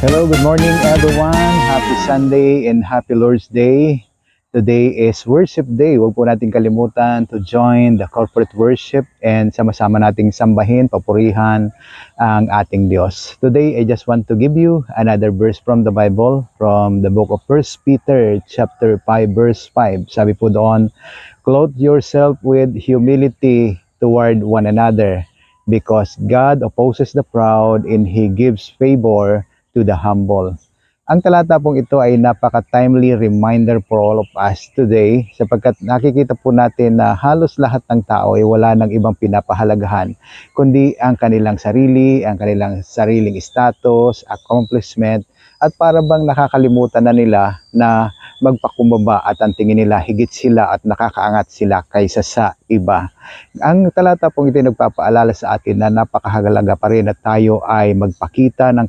Hello, good morning everyone. Happy Sunday and happy Lord's Day. Today is worship day. Huwag po natin kalimutan to join the corporate worship and sama-sama nating sambahin, papurihan ang ating Diyos. Today, I just want to give you another verse from the Bible, from the book of 1 Peter chapter 5 verse 5. Sabi po doon, clothe yourself with humility toward one another, because God opposes the proud and He gives favor to the humble. Ang talata pong ito ay napaka-timely reminder for all of us today, sapagkat nakikita po natin na halos lahat ng tao ay wala ng ibang pinapahalagahan kundi ang kanilang sariling status, accomplishment, at para bang nakakalimutan na nila na magpakumbaba at ang tingin nila higit sila at nakakaangat sila kaysa sa iba. Ang talata pong ito ay nagpapaalala sa atin na napakahalaga pa rin na tayo ay magpakita ng